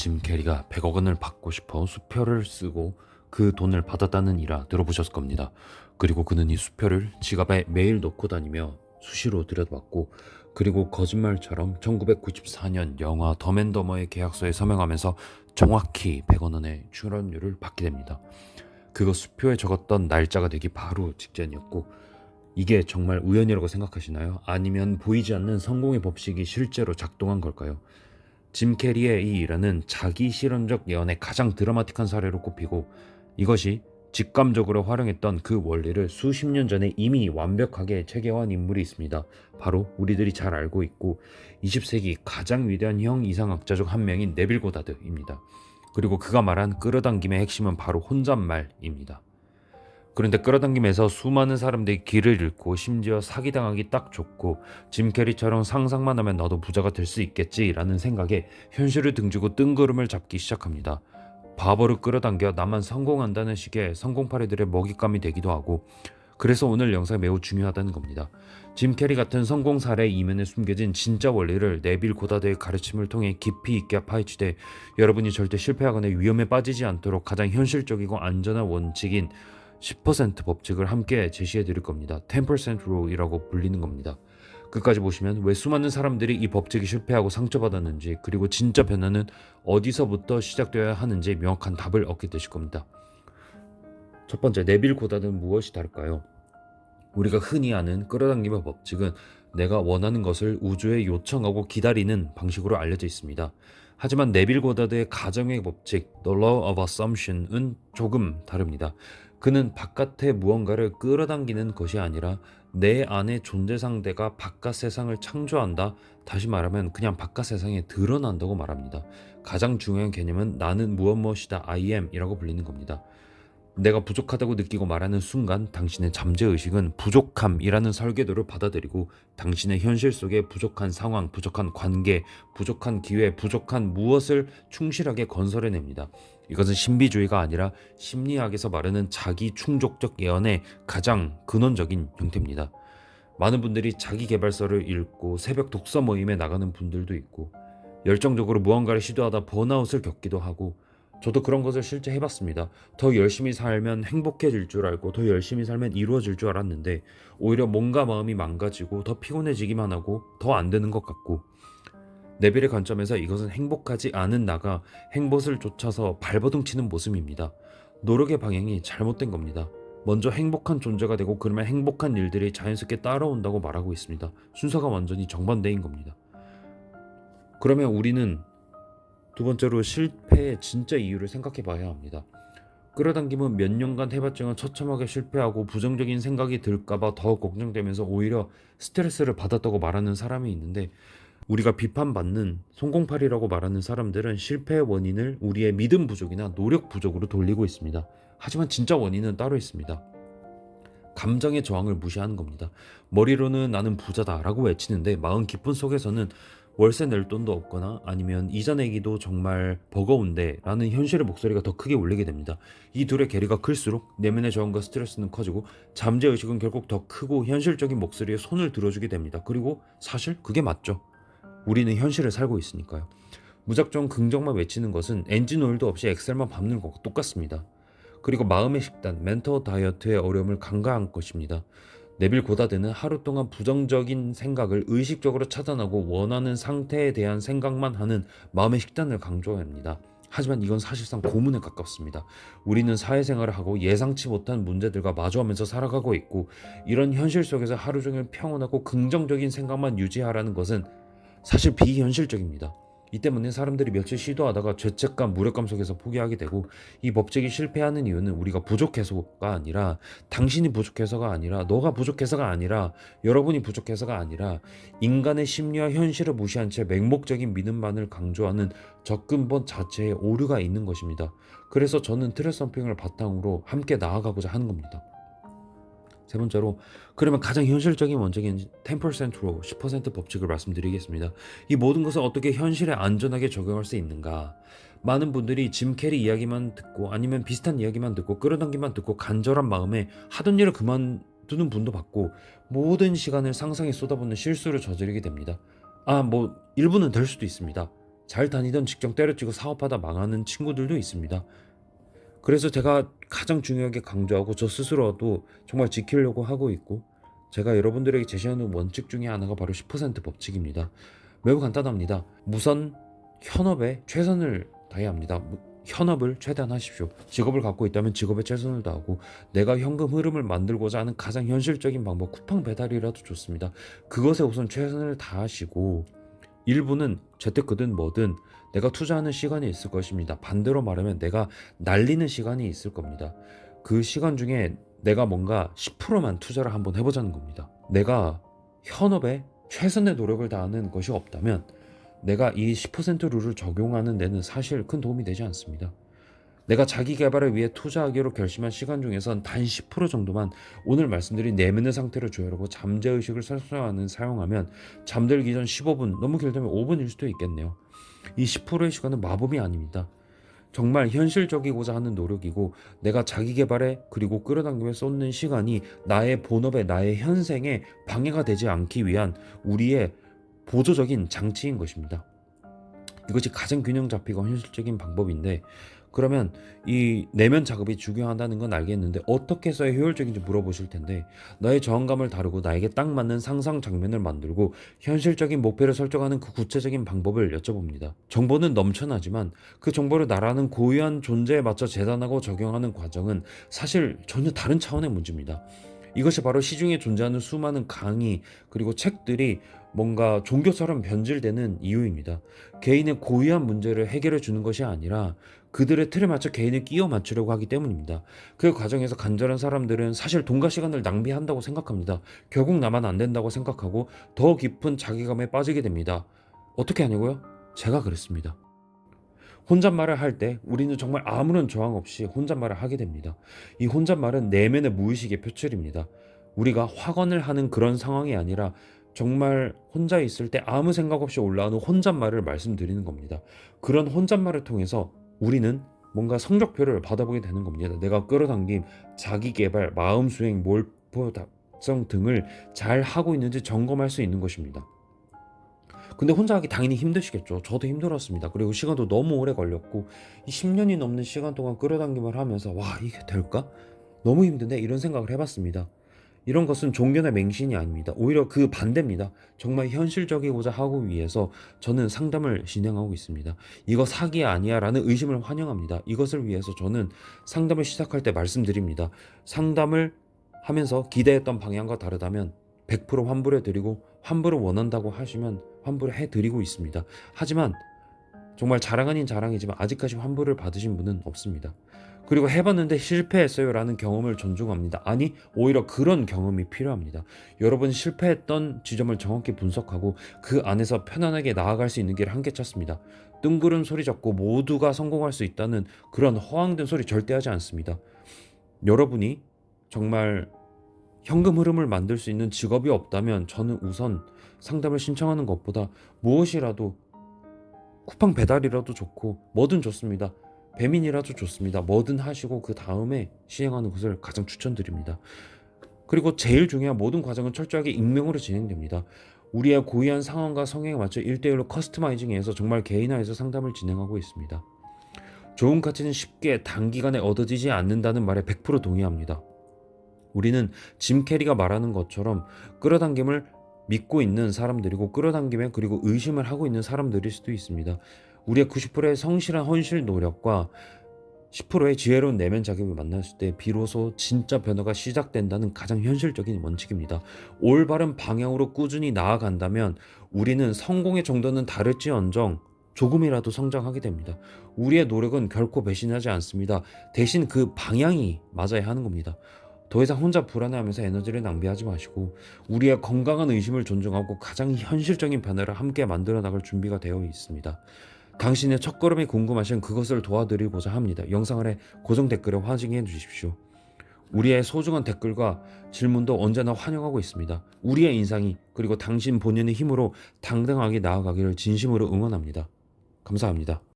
짐 캐리가 100억 원을 받고 싶어 수표를 쓰고 그 돈을 받았다는 일화 들어보셨을 겁니다. 그리고 그는 이 수표를 지갑에 매일 넣고 다니며 수시로 들여다봤고, 그리고 거짓말처럼 1994년 영화 덤앤더머의 계약서에 서명하면서 정확히 100억 원의 출연료를 받게 됩니다. 그거 수표에 적었던 날짜가 되기 바로 직전이었고, 이게 정말 우연이라고 생각하시나요? 아니면 보이지 않는 성공의 법칙이 실제로 작동한 걸까요? 짐 캐리의 이 일화는 자기 실현적 예언의 가장 드라마틱한 사례로 꼽히고, 이것이 직감적으로 활용했던 그 원리를 수십 년 전에 이미 완벽하게 체계화한 인물이 있습니다. 바로 우리들이 잘 알고 있고 20세기 가장 위대한 형 이상학자 중 한 명인 네빌 고다드입니다. 그리고 그가 말한 끌어당김의 핵심은 바로 혼잣말입니다. 그런데 끌어당김에서 수많은 사람들이 길을 잃고 심지어 사기당하기 딱 좋고, 짐 캐리처럼 상상만 하면 나도 부자가 될 수 있겠지라는 생각에 현실을 등지고 뜬구름을 잡기 시작합니다. 바보를 끌어당겨 나만 성공한다는 식의 성공파리들의 먹잇감이 되기도 하고, 그래서 오늘 영상이 매우 중요하다는 겁니다. 짐 캐리 같은 성공 사례 이면에 숨겨진 진짜 원리를 네빌 고다드의 가르침을 통해 깊이 있게 파헤치되, 여러분이 절대 실패하거나 위험에 빠지지 않도록 가장 현실적이고 안전한 원칙인 10% 법칙을 함께 제시해 드릴 겁니다. 10% rule이라고 불리는 겁니다. 끝까지 보시면 왜 수많은 사람들이 이 법칙이 실패하고 상처받았는지, 그리고 진짜 변화는 어디서부터 시작되어야 하는지 명확한 답을 얻게 되실 겁니다. 첫 번째, 네빌 고다드는 무엇이 다를까요? 우리가 흔히 아는 끌어당김의 법칙은 내가 원하는 것을 우주에 요청하고 기다리는 방식으로 알려져 있습니다. 하지만 네빌 고다드의 가정의 법칙, The Law of Assumption은 조금 다릅니다. 그는 바깥의 무언가를 끌어당기는 것이 아니라 내 안의 존재 상대가 바깥 세상을 창조한다, 다시 말하면 그냥 바깥 세상에 드러난다고 말합니다. 가장 중요한 개념은 나는 무엇이다, I am 이라고 불리는 겁니다. 내가 부족하다고 느끼고 말하는 순간 당신의 잠재의식은 부족함이라는 설계도를 받아들이고 당신의 현실 속에 부족한 상황, 부족한 관계, 부족한 기회, 부족한 무엇을 충실하게 건설해냅니다. 이것은 신비주의가 아니라 심리학에서 말하는 자기 충족적 예언의 가장 근원적인 형태입니다. 많은 분들이 자기 개발서를 읽고 새벽 독서 모임에 나가는 분들도 있고, 열정적으로 무언가를 시도하다 번아웃을 겪기도 하고, 저도 그런 것을 실제 해봤습니다. 더 열심히 살면 행복해질 줄 알고 더 열심히 살면 이루어질 줄 알았는데, 오히려 몸과 마음이 망가지고 더 피곤해지기만 하고 더 안 되는 것 같고, 네빌의 관점에서 이것은 행복하지 않은 나가 행복을 쫓아서 발버둥 치는 모습입니다. 노력의 방향이 잘못된 겁니다. 먼저 행복한 존재가 되고 그러면 행복한 일들이 자연스럽게 따라온다고 말하고 있습니다. 순서가 완전히 정반대인 겁니다. 그러면 우리는 두 번째로 실패의 진짜 이유를 생각해 봐야 합니다. 끌어당김은 몇 년간 해봤지만 처참하게 실패하고 부정적인 생각이 들까봐 더 걱정되면서 오히려 스트레스를 받았다고 말하는 사람이 있는데, 우리가 비판받는 성공팔이라고 말하는 사람들은 실패의 원인을 우리의 믿음 부족이나 노력 부족으로 돌리고 있습니다. 하지만 진짜 원인은 따로 있습니다. 감정의 저항을 무시하는 겁니다. 머리로는 나는 부자다 라고 외치는데 마음 깊은 속에서는 월세 낼 돈도 없거나 아니면 이자 내기도 정말 버거운데 라는 현실의 목소리가 더 크게 울리게 됩니다. 이 둘의 괴리가 클수록 내면의 저항과 스트레스는 커지고 잠재의식은 결국 더 크고 현실적인 목소리에 손을 들어주게 됩니다. 그리고 사실 그게 맞죠. 우리는 현실을 살고 있으니까요. 무작정 긍정만 외치는 것은 엔진 오일도 없이 엑셀만 밟는 것과 똑같습니다. 그리고 마음의 식단, 멘터 다이어트의 어려움을 간과한 것입니다. 네빌 고다드는 하루 동안 부정적인 생각을 의식적으로 차단하고 원하는 상태에 대한 생각만 하는 마음의 식단을 강조합니다. 하지만 이건 사실상 고문에 가깝습니다. 우리는 사회생활을 하고 예상치 못한 문제들과 마주하면서 살아가고 있고, 이런 현실 속에서 하루 종일 평온하고 긍정적인 생각만 유지하라는 것은 사실 비현실적입니다. 이 때문에 사람들이 며칠 시도하다가 죄책감, 무력감 속에서 포기하게 되고, 이 법칙이 실패하는 이유는 우리가 부족해서가 아니라, 당신이 부족해서가 아니라, 너가 부족해서가 아니라, 여러분이 부족해서가 아니라, 인간의 심리와 현실을 무시한 채 맹목적인 믿음만을 강조하는 접근법 자체에 오류가 있는 것입니다. 그래서 저는 트레스 덤핑을 바탕으로 함께 나아가고자 하는 겁니다. 세 번째로, 그러면 가장 현실적인 원칙인 10%로 10% 법칙을 말씀드리겠습니다. 이 모든 것을 어떻게 현실에 안전하게 적용할 수 있는가? 많은 분들이 짐 캐리 이야기만 듣고 아니면 비슷한 이야기만 듣고 끌어당기만 듣고 간절한 마음에 하던 일을 그만두는 분도 봤고, 모든 시간을 상상에 쏟아붓는 실수를 저지르게 됩니다. 일부는 될 수도 있습니다. 잘 다니던 직장 때려치고 사업하다 망하는 친구들도 있습니다. 그래서 제가 가장 중요하게 강조하고 저 스스로도 정말 지키려고 하고 있고, 제가 여러분들에게 제시하는 원칙 중에 하나가 바로 10% 법칙입니다. 매우 간단합니다. 우선 현업에 최선을 다해야 합니다. 현업을 최대한 하십시오. 직업을 갖고 있다면 직업에 최선을 다하고, 내가 현금 흐름을 만들고자 하는 가장 현실적인 방법, 쿠팡 배달이라도 좋습니다. 그것에 우선 최선을 다하시고, 일부는 재테크든 뭐든 내가 투자하는 시간이 있을 것입니다. 반대로 말하면 내가 날리는 시간이 있을 겁니다. 그 시간 중에 내가 뭔가 10%만 투자를 한번 해보자는 겁니다. 내가 현업에 최선의 노력을 다하는 것이 없다면 내가 이 10% 룰을 적용하는 데는 사실 큰 도움이 되지 않습니다. 내가 자기 개발을 위해 투자하기로 결심한 시간 중에선 단 10% 정도만 오늘 말씀드린 내면의 상태를 조율하고 잠재의식을 사용하면 잠들기 전 15분, 너무 길다면 5분일 수도 있겠네요. 이 10%의 시간은 마법이 아닙니다. 정말 현실적이고자 하는 노력이고, 내가 자기 개발에 그리고 끌어당김에 쏟는 시간이 나의 본업에, 나의 현생에 방해가 되지 않기 위한 우리의 보조적인 장치인 것입니다. 이것이 가장 균형 잡히고 현실적인 방법인데, 그러면 이 내면 작업이 중요하다는 건 알겠는데 어떻게 해서 효율적인지 물어보실 텐데, 나의 저항감을 다루고 나에게 딱 맞는 상상 장면을 만들고 현실적인 목표를 설정하는 그 구체적인 방법을 여쭤봅니다. 정보는 넘쳐나지만 그 정보를 나라는 고유한 존재에 맞춰 재단하고 적용하는 과정은 사실 전혀 다른 차원의 문제입니다. 이것이 바로 시중에 존재하는 수많은 강의 그리고 책들이 뭔가 종교처럼 변질되는 이유입니다. 개인의 고유한 문제를 해결해 주는 것이 아니라 그들의 틀에 맞춰 개인을 끼워 맞추려고 하기 때문입니다. 그 과정에서 간절한 사람들은 사실 돈과 시간을 낭비한다고 생각합니다. 결국 나만 안 된다고 생각하고 더 깊은 자괴감에 빠지게 됩니다. 어떻게 하냐고요? 제가 그랬습니다. 혼잣말을 할 때 우리는 정말 아무런 저항 없이 혼잣말을 하게 됩니다. 이 혼잣말은 내면의 무의식의 표출입니다. 우리가 확언을 하는 그런 상황이 아니라 정말 혼자 있을 때 아무 생각 없이 올라오는 혼잣말을 말씀드리는 겁니다. 그런 혼잣말을 통해서 우리는 뭔가 성적표를 받아보게 되는 겁니다. 내가 끌어당김, 자기개발, 마음수행, 몰표 달성 등을 잘 하고 있는지 점검할 수 있는 것입니다. 근데 혼자 하기 당연히 힘드시겠죠. 저도 힘들었습니다. 그리고 시간도 너무 오래 걸렸고, 이 10년이 넘는 시간 동안 끌어당김을 하면서 와, 이게 될까? 너무 힘든데? 이런 생각을 해봤습니다. 이런 것은 종교나 맹신이 아닙니다. 오히려 그 반대입니다. 정말 현실적이고자 하고 위해서 저는 상담을 진행하고 있습니다. 이거 사기 아니야 라는 의심을 환영합니다. 이것을 위해서 저는 상담을 시작할 때 말씀드립니다. 상담을 하면서 기대했던 방향과 다르다면 100% 환불해드리고, 환불을 원한다고 하시면 환불을 해드리고 있습니다. 하지만 정말 자랑 아닌 자랑이지만 아직까지 환불을 받으신 분은 없습니다. 그리고 해봤는데 실패했어요 라는 경험을 존중합니다. 아니, 오히려 그런 경험이 필요합니다. 여러분 실패했던 지점을 정확히 분석하고 그 안에서 편안하게 나아갈 수 있는 길을 함께 찾습니다. 뜬구름 소리 잡고 모두가 성공할 수 있다는 그런 허황된 소리 절대 하지 않습니다. 여러분이 정말 현금 흐름을 만들 수 있는 직업이 없다면 저는 우선 상담을 신청하는 것보다 무엇이라도, 쿠팡 배달이라도 좋고 뭐든 좋습니다. 배민이라도 좋습니다. 뭐든 하시고 그 다음에 시행하는 것을 가장 추천드립니다. 그리고 제일 중요한 모든 과정은 철저하게 익명으로 진행됩니다. 우리의 고유한 상황과 성향에 맞춰 1대1로 커스터마이징해서 정말 개인화해서 상담을 진행하고 있습니다. 좋은 가치는 쉽게 단기간에 얻어지지 않는다는 말에 100% 동의합니다. 우리는 짐 캐리가 말하는 것처럼 끌어당김을 믿고 있는 사람들이고, 끌어당김에 그리고 의심을 하고 있는 사람들일 수도 있습니다. 우리의 90%의 성실한 헌실 노력과 10%의 지혜로운 내면 자격을 만났을 때 비로소 진짜 변화가 시작된다는 가장 현실적인 원칙입니다. 올바른 방향으로 꾸준히 나아간다면 우리는 성공의 정도는 다를지언정 조금이라도 성장하게 됩니다. 우리의 노력은 결코 배신하지 않습니다. 대신 그 방향이 맞아야 하는 겁니다. 더 이상 혼자 불안해하면서 에너지를 낭비하지 마시고 우리의 건강한 의심을 존중하고 가장 현실적인 변화를 함께 만들어 나갈 준비가 되어 있습니다. 당신의 첫걸음이 궁금하신 그것을 도와드리고자 합니다. 영상 아래 고정 댓글에 확인해 주십시오. 우리의 소중한 댓글과 질문도 언제나 환영하고 있습니다. 우리의 인상이 그리고 당신 본연의 힘으로 당당하게 나아가기를 진심으로 응원합니다. 감사합니다.